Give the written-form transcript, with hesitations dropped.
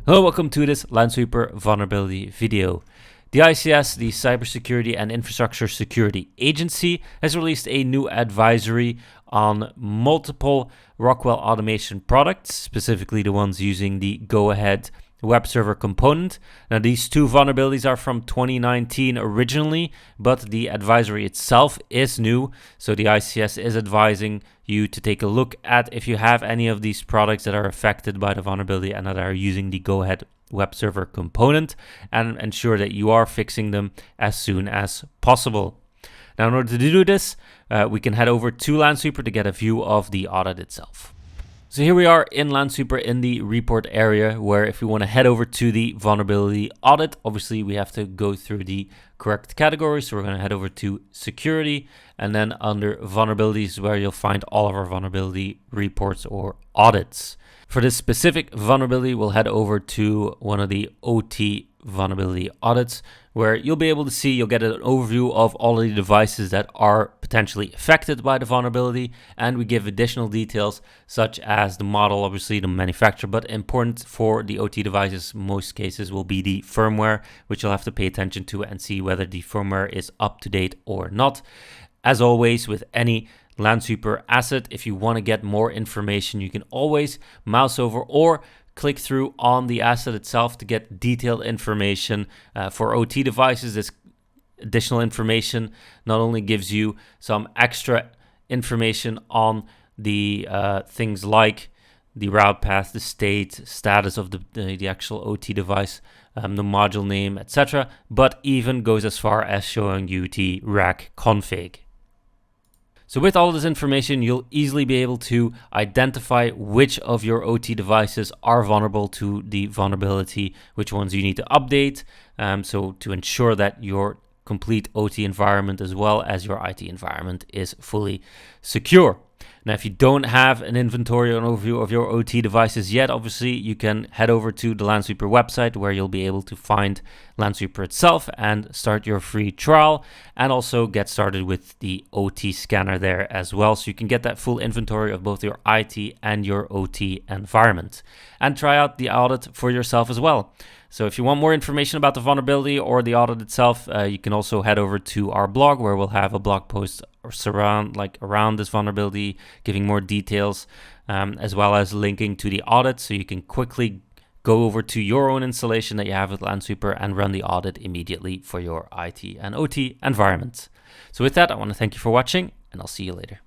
Hello, welcome to this Lansweeper vulnerability video. The ICS, the Cybersecurity and Infrastructure Security Agency, has released a new advisory on multiple Rockwell automation products, specifically the ones using the GoAhead web server component. Now, these two vulnerabilities are from 2019 originally, but the advisory itself is new. So the ICS is advising you to take a look at if you have any of these products that are affected by the vulnerability and that are using the GoAhead web server component, and ensure that you are fixing them as soon as possible. Now, in order to do this, we can head over to Lansweeper to get a view of the audit itself. So here we are in Lansweeper in the report area, where if we want to head over to the vulnerability audit, obviously we have to go through the correct categories. So we're going to head over to security, and then under vulnerabilities, where you'll find all of our vulnerability reports or audits. For this specific vulnerability, we'll head over to one of the OT vulnerability audits, where you'll be able to see, you'll get an overview of all of the devices that are potentially affected by the vulnerability, and we give additional details such as the model, obviously the manufacturer, but important for the OT devices, most cases will be the firmware, which you'll have to pay attention to and see whether the firmware is up to date or not. As always, with any Lansweeper asset, if you want to get more information, you can always mouse over or click through on the asset itself to get detailed information. For OT devices, this additional information not only gives you some extra information on the things like the route path, the state, status of the actual OT device, the module name, etc., but even goes as far as showing you the rack config. So with all this information, you'll easily be able to identify which of your OT devices are vulnerable to the vulnerability, which ones you need to update, so to ensure that your complete OT environment as well as your IT environment is fully secure. Now, if you don't have an inventory or an overview of your OT devices yet, obviously you can head over to the Lansweeper website, where you'll be able to find Lansweeper itself and start your free trial, and also get started with the OT scanner there as well, so you can get that full inventory of both your IT and your OT environment, and try out the audit for yourself as well. So if you want more information about the vulnerability or the audit itself, you can also head over to our blog, where we'll have a blog post around this vulnerability, giving more details, as well as linking to the audit, so you can quickly go over to your own installation that you have with Lansweeper and run the audit immediately for your IT and OT environment. So with that, I want to thank you for watching, and I'll see you later.